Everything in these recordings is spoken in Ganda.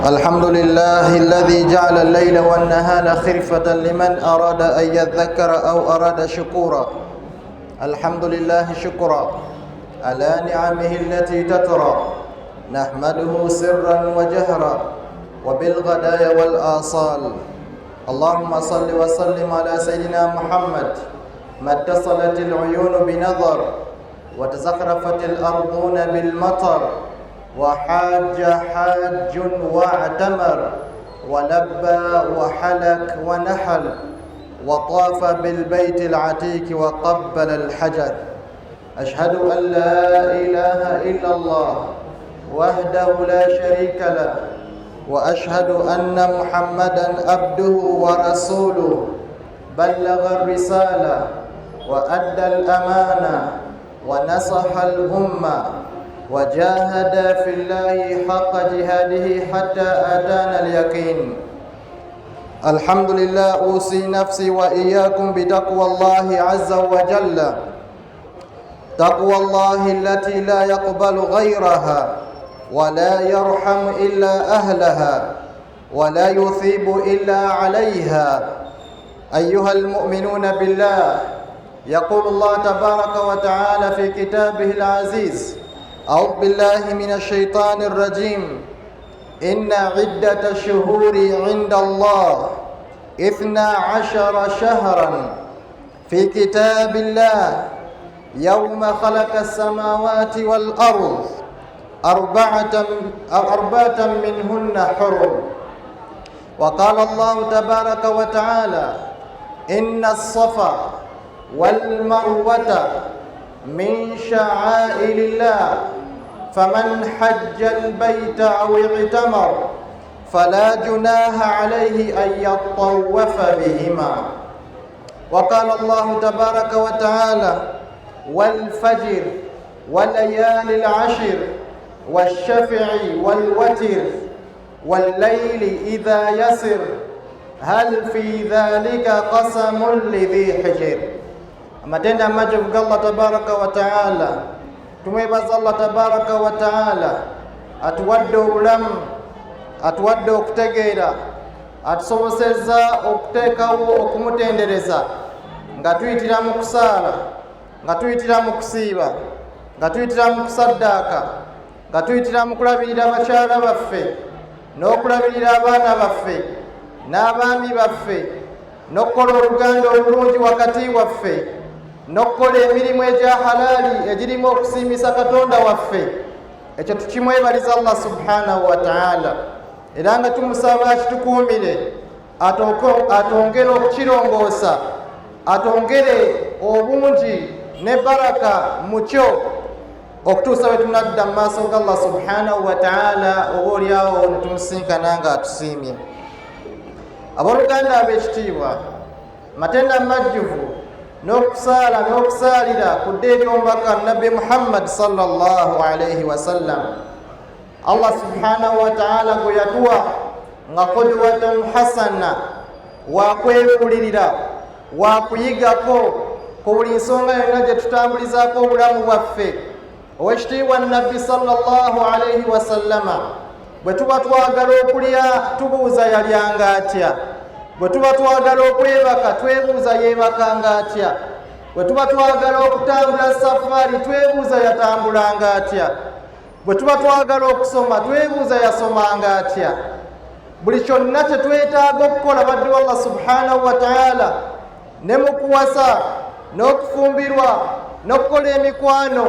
الحمد لله الذي جعل الليل والنهار خلفة لمن أراد أن يذكر أو أراد شكورا. الحمد لله شكرا على نعمه التي تترى، نحمده سرا وجهرا وبالغداء والآصال. اللهم صل وسلم على سيدنا محمد، ما اتصلت العيون بنظر وتزخرفت الأرضون بالمطر، وحاج حاج واعتمر، ولبى وحلك ونحل، وطاف بالبيت العتيق وقبل الحجر. أشهد أن لا إله إلا الله وحده لا شريك له، وأشهد أن محمدا عبده ورسوله، بلغ الرسالة وأدى الأمانة ونصح الأمة وجاهد في الله حق جهاده حتى أتانا اليقين. الحمد لله، أوصي نفسي وإياكم بتقوى الله عز وجل، تقوى الله التي لا يقبل غيرها ولا يرحم إلا أهلها ولا يثيب إلا عليها. أيها المؤمنون بالله، يقول الله تبارك وتعالى في كتابه العزيز: أعوذ بالله من الشيطان الرجيم، إن عدة الشهور عند الله 12 شهرا في كتاب الله يوم خلق السماوات والأرض، أربعة منهن حرم. وقال الله تبارك وتعالى: إن الصفا والمروة من شعائر الله، فمن حج البيت أو اعتمر فلا جناح عليه أن يطوف بهما. وقال الله تبارك وتعالى: والفجر وليال العشر والشفع والوتر والليل إذا يسر هل في ذلك قسم لذي حجر. Amatenda amaje vuga Allah tabaraka wa taala, tumwebaza Allah tabaraka wa taala atuwadde obulamu, atuwadde okutegeera, atusobosezza okuteekawo okumutendereza nga tuyitira mu kusaala, nga tuyitira mu kusiiba, nga tuyitira mu kusaddaaka, nga tuyitira mu kulabirira bakyala baffe n'okulabirira abaana baffe n'abaami baffe, n'okukola oluganda olulungi wakati waffe, n'okukola emirimu egya halaali egirimu okusiimisa Katonda waffe. Ekyo tukimwebaliza Allah subhanahu wa ta'ala, era nga tumusaba akitukuumire, atongere okukirongoosa, atongere obungi ne baraka mu kyo okutuusa bwe tunadda mu maaso ga Allah subhanahu wa ta'ala, oba olyawo ne tumusinkana nga atusiimye. Abooluganda ab'ekitiibwa, matenda majjuvu n'okusaala n'okusaalira ku ddeeyi y'omubaka Nabbi Muhammad sallallahu alayhi wa sallam, Allah subhanahu wa ta'ala gwe yatuwa nga qudwatan hasana, wakwefulirira, wakuyigako ku buli nsonga yonna gye tutambulizaako obulamu bwaffe. Owekitiibwa Nabbi sallallahu alayhi wa sallama, bwe tuba twagala okulya tubuuza yalyanga atya, bwe tuba twagala okwebaka twebuuza yeebakanga atya, bwe tuba twagala okutambula safaari twebuuza yatambulanga atya, bwe tuba twagala okusoma twebuuza yasomanga atya. Buli kyonna kye twetaaga okukola badde wa Allah subhanahu wa ta'ala, ne mu kuwasa n'okufumbirwa n'okukola emikwano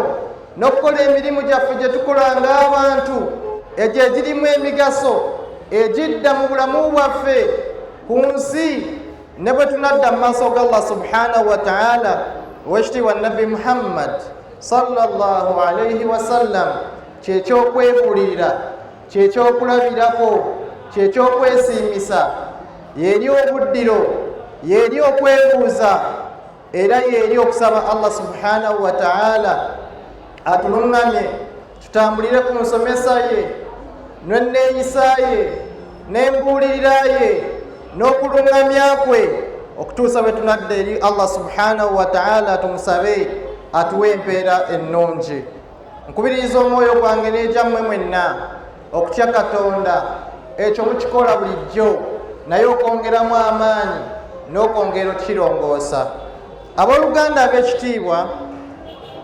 n'okukola emirimu gyaffe gye tukola ng'abantu, egyo egirimu emigaso egidda mu bulamu bwaffe ku nsi, ne bwe tunadda mu maaso ga Allah subhanahu wa ta'ala. Owekitiibwa Nabbi Muhammad sallallahu alayhi wa sallam kyekyokwefulirira, kyekyokulabirako, kyekyokwesiimisa, yeri obuddiro, yeri okwebuuza, era yeri okusaba Allah subhanahu wa ta'ala atuluŋŋamye tutambulire ku nsomesa ye n'enneeyisa ye n'embuulirira ye n'okuluŋŋamya kwe okutuusa bwe tunadde eri Allah subhanahu wa ta'ala tumusabe atuwe empeera ennungi. Nkubiriza omwoyo gwange n'egyammwe mwenna okutya Katonda ekyo mukikola bulijjo naye okwongeramu amaanyi n'okwongera okukirongoosa. Abooluganda ab'ekitiibwa,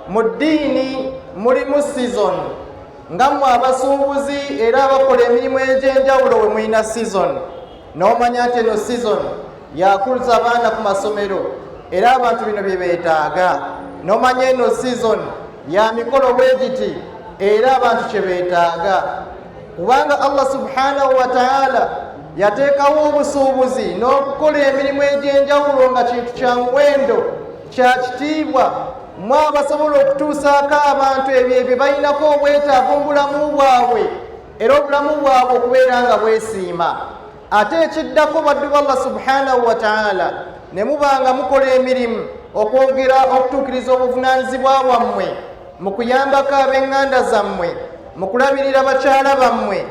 mu ddiini mulimu season nga mmwe abasuubuzi era abakola emirimu egy'enjawulo we mulina season. N'omanya nti eno season yakuliza abaana ku masomero era abantu bino bye beetaaga. N'omanya eno season ya mikolo bwe giti era abantu kye beetaaga, kubanga Allah subhanahu wa ta'ala yateekawo obusuubuzi n'okukola emirimu egy'enjawulo nga kintu kya muwendo kya kitiibwa. Mwe abasobola okutuusaako abantu ebyo bye balinako obwetaavu mu bulamu bwabwe era obulamu bwabwe okubeera nga bwesiima. Ate ekiddako baddu ba Allah subhanahu wa ta'ala ne mubanga mukola emirimu okwongera okutuukiriza obuvunaanyizibwa bwammwe mu kuyambako ab'eŋŋanda zammwe, mu kulabirira bakyala bammwe,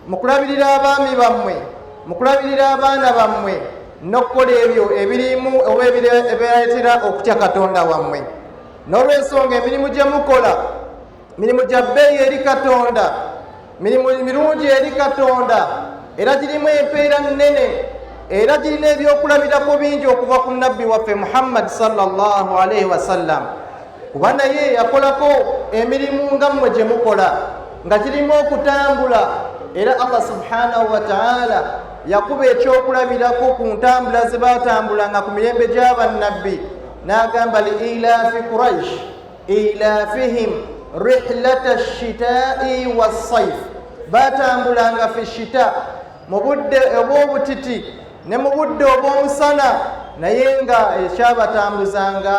mu kulabirira abaami bammwe, mu kulabirira abaana bammwe, n'okukola ebyo ebirimu oba ebireetera okutya Katonda wammwe. N'olw'ensonga emirimu gye mukola mirimu gya bbeeyi eri Katonda, mirimu mirungi eri Katonda, era girimu empeera nnene, era girina ebyokulabirako bingi okuva ku nabbi waffe Muhammad sallallahu alaihi wasallam. Kuba naye yakolako emirimu nga mmwe gye mukola nga kirimu okutambula, era Allah subhanahu wa ta'ala yakuba ekyokulabirako ku ntambula ze baatambulanga ku mirembe gy'abannabbi, n'agamba liilaafi Quraish ilaafihim rihlata shitaa'i wassayf. Baatambulanga fi shita, mu budde obw'obutiti ne mu budde obw'omusana, naye nga ekyabatambuzanga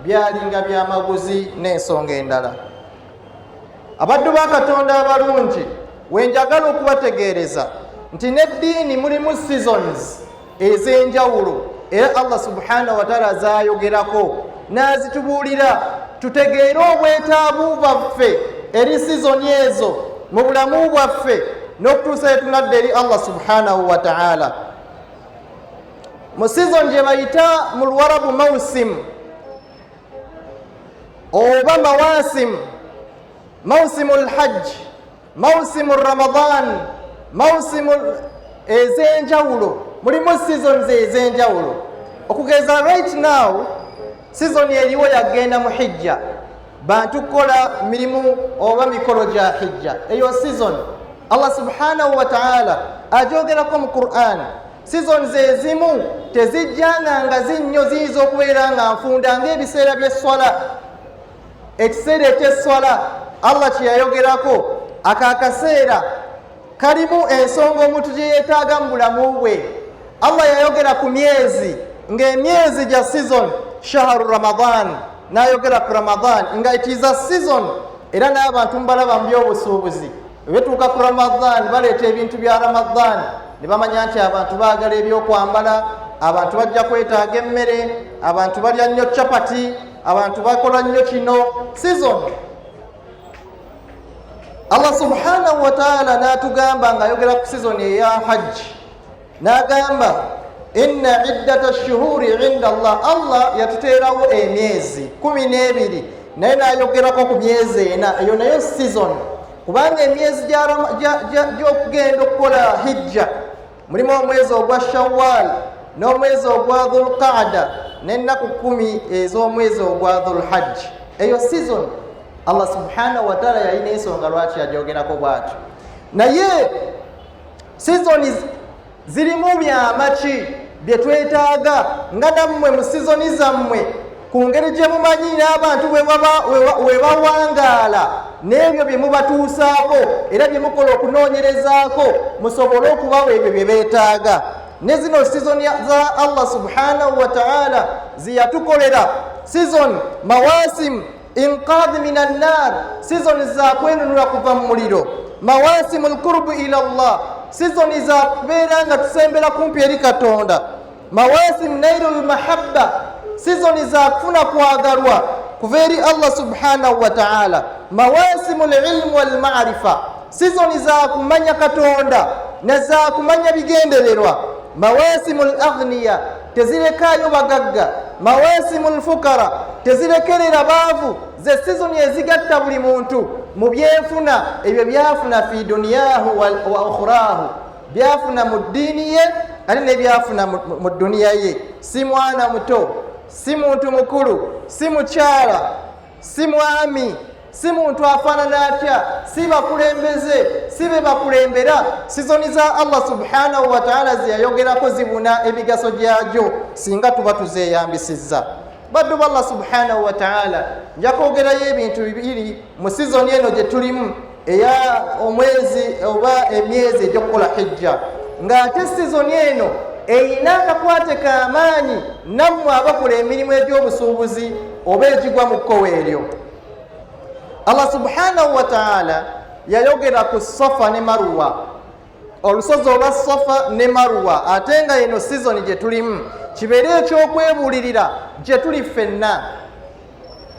byalinga byamaguzi n'ensonga endala. Abaddu ba Katonda abalungi, wenjagala okubategeereza nti n'eddiini mulimu seasons ez'enjawulo, era Allah subhanahu wa ta'ala zaayogerako n'azitubuulira tutegeere obwetaavu bwaffe eri season ezo mu bulamu bwaffe n'okutuusa tunadde eri Allah subhanahu wa ta'ala. Mu season gye bayita mu Luwarabu mawsim oba mawasim, mawsimu lhajj, mawsimu ramadan, mawsimu ez'enjawulo, mulimu seasons ez'enjawulo. Okugeza right now season eriwo yagenda mu hijja, bantu kukola mirimu oba mikolo gya hijja. Eyo season Allah subhanahu wa ta'ala ajogerako mu Qur'an. Seasons ezimu tezijjanga nga zinnyo ziyinza okubeera nga nfunda ng'ebiseera by'esswala. Ekiseera eky'esswala Allah kye yayogerako, akaseera kalimu ensonga omuntu gye yeetaaga mu bulamu bwe. Allah yayogera ku myezi, ng'emyezi gya season shahru Ramadan, n'ayogera ku Ramadan nga it is a season, era n'abantu mubalaba mu by'obusuubuzi betuuka ku Ramadan baleeta ebintu bya Ramadan ne bamanya nti abantu baagala ebyokwambala, abantu bajja kwetaaga emmere, abantu balya nnyo chapati, abantu bakola nnyo kino. Season Allah subhanahu wa ta'ala n'atugamba ng'ayogera ku season eya hajj, n'agamba inna iddata shuhuri inda Allah yatuteerawo emyezi 12 naye n'ayogerako ku myezi ena. Eyo nayo season, kubanga emyezi gy'okugenda okukola hijja mulimu omwezi ogwa Shawwal n'omwezi ogwa Dhulqaada n'ennaku 10 ez'omwezi ogwa Dhulhajj. Eyo season Allah subhanahu wa ta'ala yalina ensonga lwaki yajogerako bw'atyo. Naye seasons zirimu byamaki bye twetaaga nga nammwe mu seasoni zammwe, ku ngeri gye mumanyi n'abantu we bawangaala n'ebyo bye mubatuusaako era bye mukola okunoonyerezaako musobole okubawa ebyo bye beetaaga. Ne zino season za Allah subhanahu wa ta'ala ziyatukolera season mawasim inqadhi minan nar, season za kwenunula kuva mu muliro, mawasimul qurbu ila Allah, season za kubeera nga tusembera kumpi eri Katonda, mawasim nailul mahabba, season za kufuna kwagalwa kuva eri Allah subhanahu wa ta'ala, mawasimul ilmu wal ma'rifa, season za kumanya Katonda na za kumanya bigendererwa, mawasimul aghniya, tezirekayo bagagga, mawasimul fukara tezirekerera baavu ze sizoni ezigatta buli muntu mu byenfuna ebyo byafuna fi duniyahu wa ukhrahu byafuna mu ddiini ye ate nebyafuna mu duniya ye si mwana muto si muntu mukulu si mukyala si mwami si muntu afaanana atya si bakulembeze si be bakulembera sizoni za Allah subhanahu wa ta'ala ziyayogerako zibuna emigaso gyajo singa tuba tuzeyambisizza baddu ba Allah subhanahu wa ta'ala nja kwogerayo ebintu bibiri mu sizoni eno gye tulimu eya omwezi oba emyezi egy'okukola hijja ng'ate sizoni eno eyina akakwate k'amaanyi nammwe abakola emirimu egy'obusuubuzi oba egigwa mu kkowa eryo. Allah subhanahu wa ta'ala yayogera ku Safa ne Marwa, olusozi olwa Safa ne Marwa, ate nga eno sizoni gye tulimu kibeere ekyokwebuulirira gye tuli ffenna.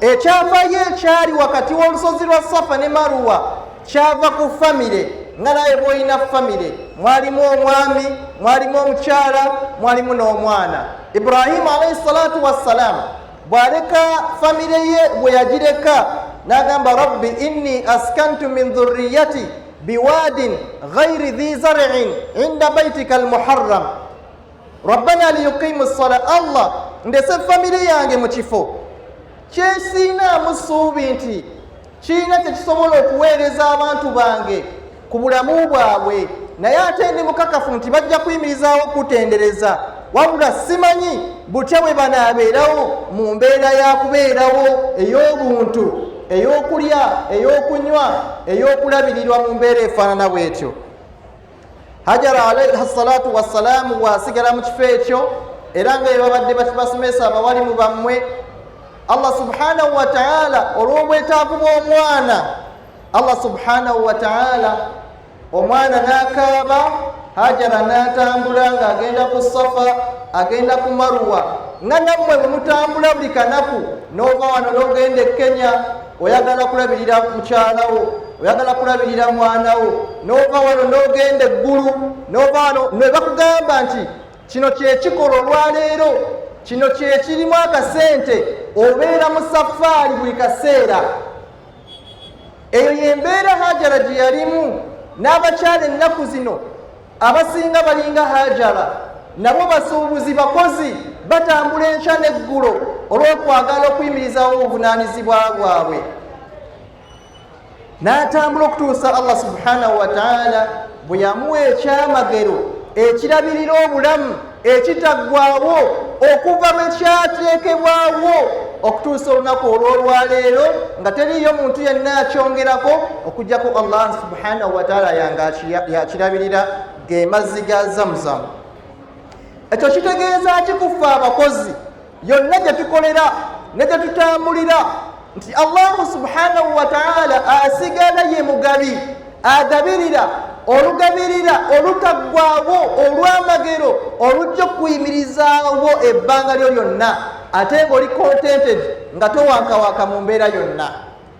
Ekyavayo ekyali wakati w'olusozi lwa Safa ne Marwa kyava ku famire, nga naye bw'olina famire mwalimu omwami, mwalimu omukyala, mwalimu n'omwana. Ibrahimu alayhi salatu wassalamu bw'aleka famire ye bwe yagireka n'agamba rabbi inni askantu min dhurriyati biwadin ghayri dhi zar'in inda baytika almuharram rabbana liyuqimu as-salata. Allah ndese famire yange mu kifo kyesiinaamu ssuubi nti kiina kyekisobola okuweereza abantu bange ku bulamu bwabwe, naye ate ndi mukakafu nti bajja kuyimirizaawo okutendereza, wabula simanyi butya bwe banaabeerawo mu mbeera ya kubeerawo ey'obuntu, ey'okulya, ey'okunywa, ey'okulabirirwa mu mbeera efaanana bw'etyo. Hajara alayhi salatu wassalaamu bw'asigala mu kifo ekyo era nga babadde basomesa abawalimu bammwe, Allah subhanahu wa ta'ala olw'obwetaavu bw'omwana, Allah subhanahu wa ta'ala omwana n'akaaba, Hajara n'atambula ng'agenda ku Safa agenda ku Marwa, nga nammwe bwe mutambula buli kanaku n'ova wano n'ogenda e Kenya oyagala kulabirira mukyalawo, oyagala kulabirira mwanawo, n'ova wano n'ogenda eggulu, n'ova wano ne bakugamba nti kino kyekikola olwaleero, kino kyekirimu akasente, obeera mu safaari buli kaseera. Eyo y'embeera Hajara gye yalimu, n'abakyala ennaku zino abasinga balinga Hajara, nabo basuubuzi bakozi batambula enkya n'eggulo olw'okwagala okuyimirizawo obuvunaanyizibwa bwabwe. N'atambula okutuusa Allah subhanahu wa ta'ala bwe yamuwa ekyamagero ekirabirira obulamu ekitaggwaawo okuva lwe kyateekebwawo okutuusa olunaku olw'olwaleero nga teriyo muntu yenna akyongerako okuggyako Allah subhanahu wa ta'ala yanga yakirabirira ge mazzi ga Zamzam. Ekyo kitegeeza kikufa abakozi yonna gye tukolera ne gye tutambulira nti Allah subhanahu wa ta'ala asigala ye mugabi agabirira olugabirira olutaggwaawo olw'amagero olujja okuyimirizaawo ebbanga lyo lyonna ate ng'oli contented nga towankawaka mu mbeera yonna.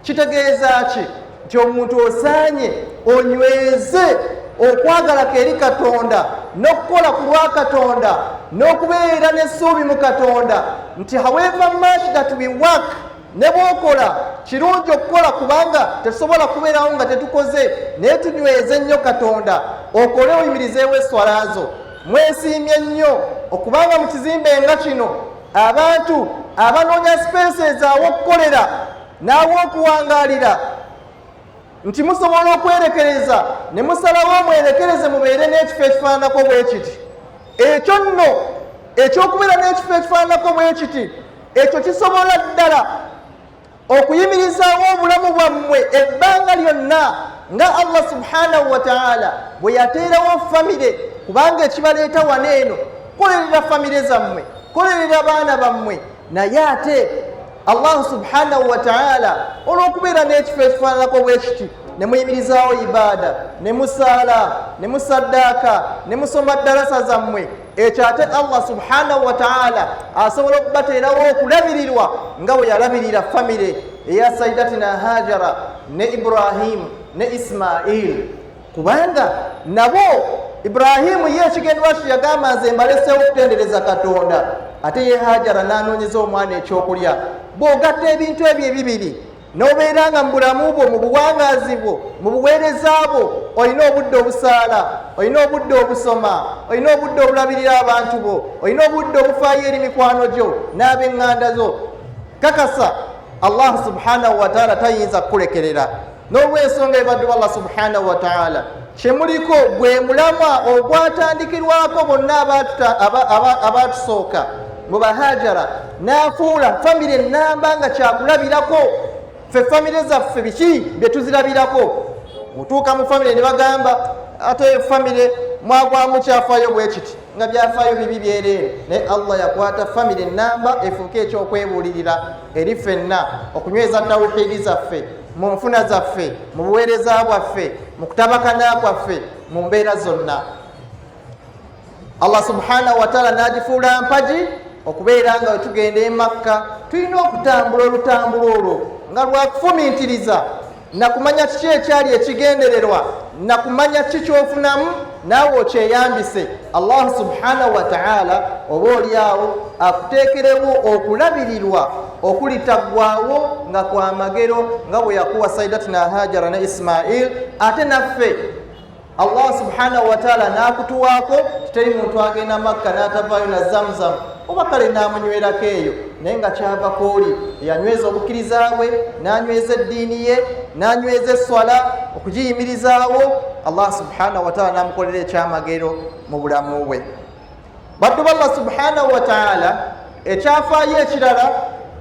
Kitegeeza ki? Nti omuntu osaanye onyweze okwagalako eri Katonda n'okukola ku lwa Katonda n'okubeera n'essuubi mu Katonda nti however much that we work, ne bw'okola kirungi okukola kubanga tetusobola kubeerawo nga tetukoze, naye tunyweze nnyo Katonda, okole oyimirizeewo esswala zo. Mwesiimye nnyo okubanga mu kizimbe nga kino abantu abanoonya spaces aw'okukolera n'aw'okuwangaalira nti musobola okwerekereza ne musalawo mwerekereze mubeere n'ekifo ekifaananako bwe kiti. Ekyo nno ekyokubeera n'ekifo ekifaananako bwe kiti, ekyo kisobola ddala okuyimirizaawo obulamu bwammwe ebbanga lyonna nga Allah subhanahu wa ta'ala bwe yateerawo famire, kubanga ekibaleeta wano eno kolerera famire zammwe, kolerera baana bammwe. Naye ate Allah subhanahu wa ta'ala olw'okubeera n'ekifo ekifaananako bwe kiti ne muyimirizaawo ibaada, ne musaala, ne musaddaaka, ne musoma darasa zammwe, ekyo ate Allah subhanahu wa ta'ala asobola okubateerawo okulabirirwa nga bwe yalabirira famire eya Sayyidatina Hajara ne Ibrahim ne Ismail, kubanga nabo Ibrahimu ye ekigendwa kye yagamba nze mbaleseewo okutendereza Katonda, ate ye Hajara n'anoonyeza omwana ekyokulya. Bw'ogatta ebintu ebyo ebibiri n'obeera nga mu bulamu bwo, mu buwangaazi bwo, mu buweereza bwo, olina obudde obusaala, olina obudde obusoma, olina obudde obulabirira abantu bo, olina obudde obufaayo eri mikwano gyo n'ab'eŋŋanda zo, kakasa Allah subhanahu wa ta'ala tayinza kukulekerera. N'olw'ensonga ebaddu Allah subhanahu wa ta'ala kyemuliko gwe mulamwa ogwatandikirwako bonna abatusooka mu Bahajara, n'afuula famire ennamba nga kyakulabirako. Ffe famire zaffe biki bye tuzirabirako? Mutuuka mu famire ne bagamba ate famire mwagwamu kyafaayo bwe kiti, nga byafaayo bibi byereere. Naye Allah yakwata famire ennamba efuuke ekyokwebuulirira eri ffenna, okunyweza tawhiidi zaffe mu nfuna zaffe, mu buweereza bwaffe, mu kutabakana kwaffe, mu mbeera zonna. Allah subhanahu wa ta'ala n'agifuula mpagi okubeera nga wetugenda e Makka tulina okutambula olutambulo olwo nga lwakufumiitiriza na kumanya kiki ekyali ekigendererwa, na kumanya kiki kyofunamu naawe okyeyambise. Allah subhanahu wa ta'ala oba oliawo akuteekerewo okulabirirwa okulitaggwaawo nga kwa magero nga bwe yakuwa Sayyidatina Hajara ne Ismail. Ate naffe Allah subhanahu wa ta'ala n'akutuwaako, kitali muntu agenda Makka n'atavaayo na Zamzam oba kale n'amunywerako eyo, naye nga kyava kooli yanyweza obukkiriza bwe, n'anyweza eddiini ye, n'anyweza esswala okugiyimirizaawo. Allah subhanahu wa ta'ala n'amukolera ekyamagero mu bulamu bwe. Baddu ba Allah subhanahu wa ta'ala, ekyafaayo ekirala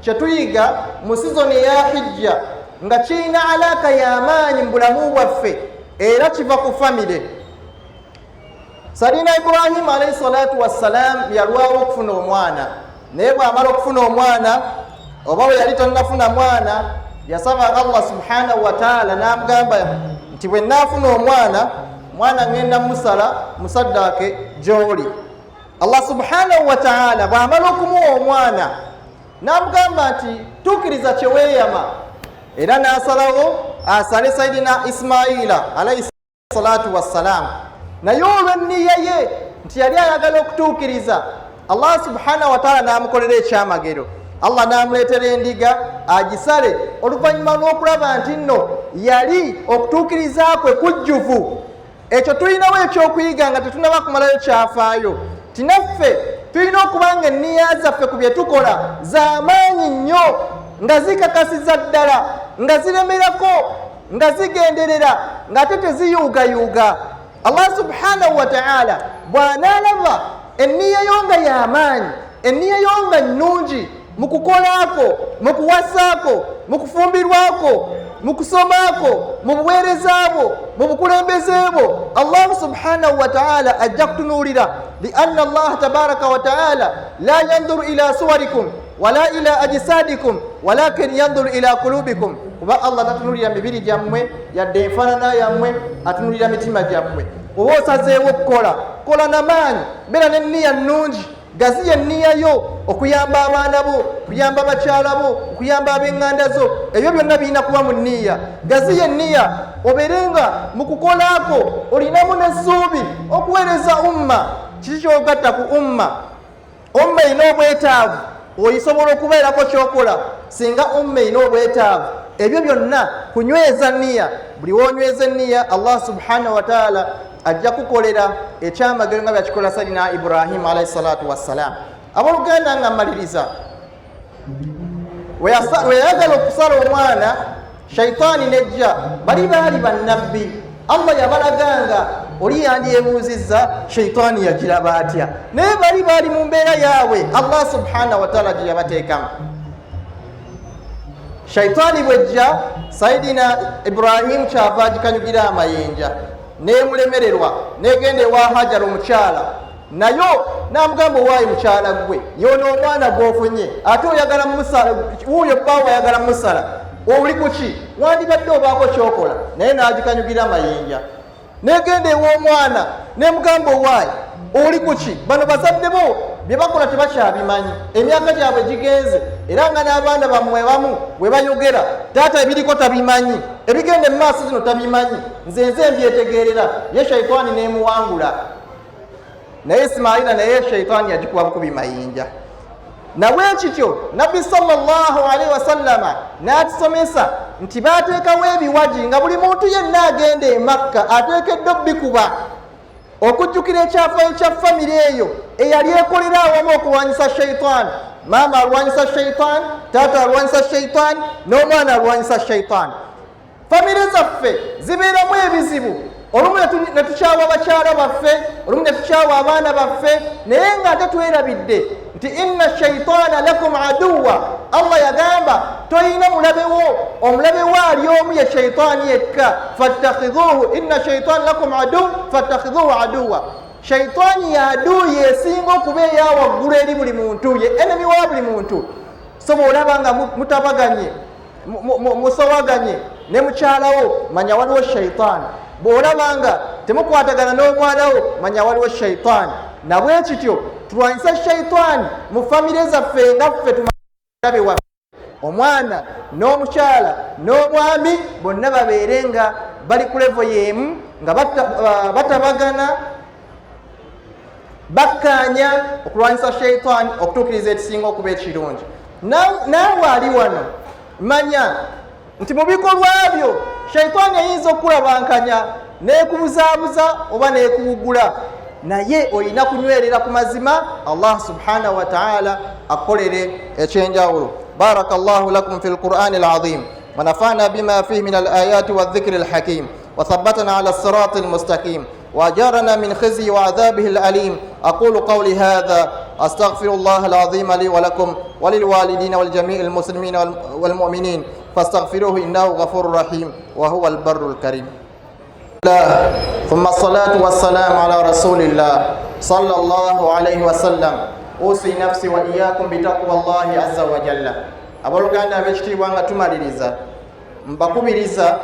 kye tuyiga mu sizoni eya Hijja nga kirina alaaka y'amaanyi mu bulamu bwaffe era kiva ku famire. Salina Ibrahim alayhi salatu wassalam yalwawo okufuna omwana, naye bw'amala okufuna omwana oba bwe yali tannafuna mwana, yasaba Allah subhanahu wa ta'ala n'amugamba nti bwe nnaafuna omwana ngenda musala musaddaake gy'oli. Allah subhanahu wa ta'ala bw'amala okumuwa omwana n'amugamba nti tuukiriza kye weeyama, era n'asalawo asale Sayyidina Ismaila alayhi salatu wassalam. Naye olw'enniya ye nti yali ayagala okutuukiriza, Allah subhanahu wa ta'ala n'amukolera ekyamagero. Allah n'amuleetera endiga agisale, oluvannyuma lw'okulaba nti nno yali okutuukiriza kwe kujjuvu. Ekyo tulinawo ekyokuyiga nga tetunaba kumalayo kyafaayo. Tinaffe tulina okuba nga enniya zaffe ku bye tukola z'amaanyi nnyo, nga zikakasiza ddala, nga ziremerako, nga zigenderera, ng'ate teziyuugayuuga. Allah subhanahu wa ta'ala bw'anaalaba enniya yo nga y'amaanyi, enniya yo nga nnungi mu kukolaako, mu kuwasaako, mu kufumbirwako, mu kusomaako, mu buweereza bwo, mu bukulembeze bwo, Allah subhanahu wa ta'ala ajja kutunuulira. Lianna Allah tabaraka wa ta'ala la yanduru ila suwarikum wala ila ajsadikum walakin yanduru ila kulubikum. Kuba Allah tatunulira mibiri gyammwe yadde enfaanana yammwe, atunulira mitima gyammwe. Oba osazeewo okukola, kola n'amaanyi, beera n'enniya nnungi, gaziya enniya yo okuyamba abaana bo, okuyamba abakyala bo, okuyamba ab'eŋŋanda zo, ebyo byonna birina kuba mu nniya. Gaziya enniya obeerenga mu kukolaako olinamu n'essuubi okuweereza umma. Kiki kyogatta ku umma? Umma erina obwetaavu, oyisobola okubeerako kyokola singa umma erina obwetaavu. Ebyo byonna kunyweza nniya. Buli wonyweza enniya, Allah subhanahu wa ta'ala ajja kukolera ekyamagero nga byakikola Sayyidina Ibrahim alayhi salatu wassalam. Abooluganda nga mmaliriza, we yayagala okusala omwana, shaitaani nejja. Bali baali bannabbi, Allah yabalaganga oli yandyebuuzizza shaitaani yagiraba atya, naye bali baali mu mbeera yaabwe Allah subhanahu wa ta'ala gye yabateekamu. Shaitaani bwejja, Sayyidina Ibrahim kyava agikanyugira amayinja, neemulemererwa, negenda ewa Hajara omukyala, nayo n'amugamba owaayi mukyala gwe, yono omwana gw'ofunye ate oyagala musala, wuuyo bbaawo ayagala musala, oli kuki? Wandibadde obaako kyokola. Naye n'agikanyugira amayinja. Negenda ew'omwana nemugamba owaayi oli kuki? Bano bazadde bo bye bakola tebakyabimanyi, emyaka gyabwe gigenze, era nga n'abaana bammwe bamu bwe bayogera taata ebiriko tabimanyi, ebigenda mu maaso zino tabimanyi, nze mbyetegeerera. Ye shaitaani n'emuwangula. Naye Ismaila naye shaitaani yagikuba bukubi mayinja. nabwe kityo nabbi sallallahu alaihi wasallama n'atusomesa nti baateekawo ebiwaji nga buli muntu yenna agenda e Makka ateekeddwa bikuba okujjukira ekyafaayo kya famire eyo eyali ekolera awamu okulwanyisa shaitaani. Maama alwanyisa shaitaani, taata alwanyisa shaitaani, n'omwana alwanyisa shaitaani. Famire zaffe zibeeramu ebizibu, olumu ne tukyawa bakyala baffe, olumu ne tukyawa abaana baffe, naye nga ate twerabidde nti inna shaitaana lakum aduwa. Allah yagamba toyina mulabewo, omulabewo ali omu ye shaitaani yekka. Fattakhidhuhu inna shaitaana lakum adu fattakhidhuhu aduwa. Shaitaani ya aduyi esinga okuba eya waggulu eri buli muntu, ye enemy wa buli muntu. So bw'olaba nga mutabaganye musowaganye ne mukyalawo, manya waliwo shaitaani. Bw'olaba nga temukwatagana n'omwanawo, manya waliwo shaitaani. Nabwe kityo tulwanyisa shaitaani mu famire zaffe nga ffe tumulabe waffe. Omwana n'omukyala n'omwami bonna babeere nga bali ku levo y'emu, nga batabagana bakkaanya okulwanyisa shaitaani okutuukiriza ekisinga okuba ekirungi. Naawe ali wano manya nti mu bikolwa byo shaitaani ayinza okulabankanya n'ekubuzaabuza oba n'ekuwugula, naye olina kunywerera ku mazima Allah subhanahu wa ta'ala akolere ekyenjawulo. Barakallahu lakum fil Qur'ani al-azim wa nafa'na bima fihi min al-ayati wa dhikri al-hakim wa thabbatana ala as-sirati al-mustaqim وأجارنا من خزي وعذابه الأليم. أقول قولي هذا أستغفر الله العظيم لي ولكم وللوالدين والجميع المسلمين والمؤمنين فاستغفروه إنه غفور رحيم وهو البر الكريم. ثم الصلاة والسلام على رسول الله صلى الله عليه وسلم. أوصي نفسي وإياكم بتقوى الله عز وجل. Aboluganda abekitiibwa nga tumaliriza mbakubiriza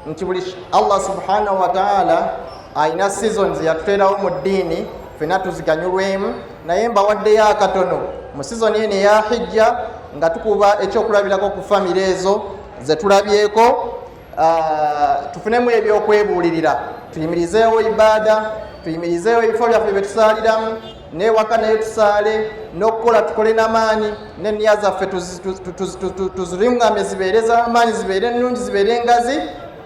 nti buli Allah subhanahu wa ta'ala ayina seasons yatuteerawo mu ddiini fena tuziganyulwemu, naye mbawaddeyo akatono mu season eno eya hijja nga tukuba ekyokulabirako ku famire ezo ze tulabyeko. Tufunemu ebyokwebuulirira, tuyimirizeewo ibaada, tuyimirizeewo ebifo byaffe bye tusaaliramu, n'ewaka naye tusaale, n'okukola tukole n'amaanyi, n'enniya zaffe tuziruŋŋamye zibeere z'amaanyi, zibeere ennungi, zibeere engazi.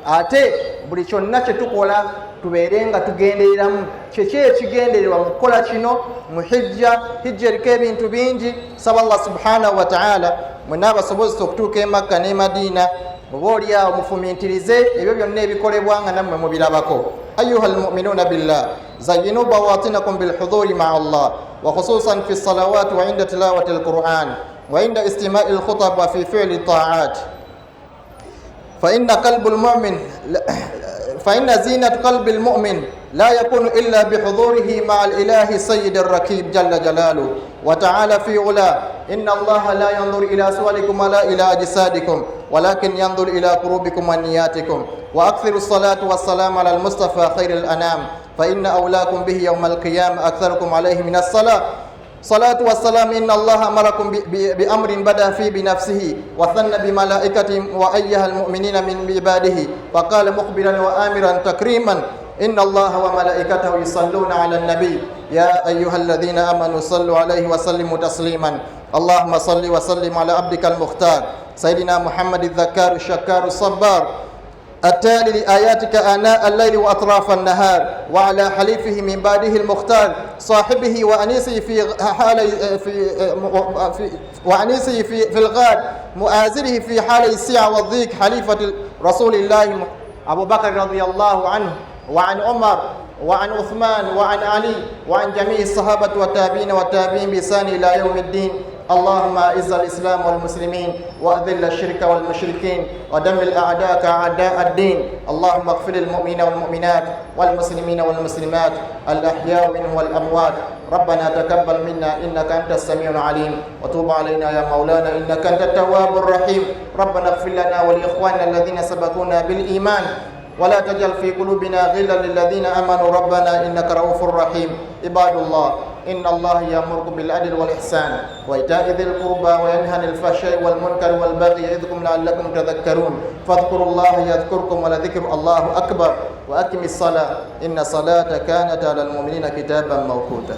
Ate buli kyonna kye tukola tubeere nga tugendereramu kyeki ekigendererwa mu kukola kino mu hijja. Hijja eriko ebintu bingi. Saba Allah subhanahu wa ta'ala mwenna abasobozesa okutuuka e Makka ne Madiina, oba oli awo mufumiintirize ebyo byonna ebikolebwa nga nammwe mubirabako. Ayuha almu'minuuna billah zayyinu bawatinakum bilhuduri ma'a Allah wa khususan fi salawati wa inda tilawati alquran wa inda istima'i alkhutab wa fi fi'li ta'at. فإن زينة قلب المؤمن لا يكون إلا بحضوره مع الإله السيد الركيب جل جلاله وتعالى في علاه. إن الله لا ينظر إلى صوركم ولا إلى أجسادكم ولكن ينظر إلى قلوبكم ونياتكم. وأكثر الصلاة والسلام على المصطفى خير الأنام فإن أولاكم به يوم القيامة أكثركم عليه من الصلاة. صلاة والسلام إن الله أمركم بأمر بدأ فيه بنفسه وثنى بملائكته وأيها المؤمنين من عباده فقال مخبرا وآمرا تكريما إن الله وملائكته يصلون على النبي يا أيها الذين آمنوا صلوا عليه وسلموا تسليما. اللهم صل وسلم على عبدك المختار سيدنا محمد الذكار الشكار الصبار التالي لآياتك آناء الليل وأطراف النهار وعلى حليفه من بعده المختار صاحبه وأنيسه في الغار مؤازره في حال السعة والضيق حليفة رسول الله أبو بكر رضي الله عنه وعن عمر وعن عثمان وعن علي وعن جميع الصحابة والتابعين والتابعين بإحسان إلى يوم الدين. اللهم أعز الإسلام والمسلمين وأذل الشرك والمشركين ودمر أعداءك أعداء الدين. اللهم اغفر للمؤمنين والمؤمنات والمسلمين والمسلمات الأحياء منهم والأموات. ربنا تقبل منا إنك أنت السميع العليم وتوب علينا يا مولانا إنك أنت التواب الرحيم. ربنا اغفر لنا ولإخواننا الذين سبقونا بالإيمان ولا تجعل في قلوبنا غلا للذين آمنوا ربنا إنك رؤوف رحيم. عباد الله إن الله يأمركم بالعدل والإحسان وإيتاء ذي القربى وينهى عن الفحشاء والمنكر والبغي يعظكم لعلكم تذكرون. فاذكروا الله يذكركم ولذكر الله أكبر. وأقم الصلاة إن الصلاة كانت على المؤمنين كتابا موقوتا.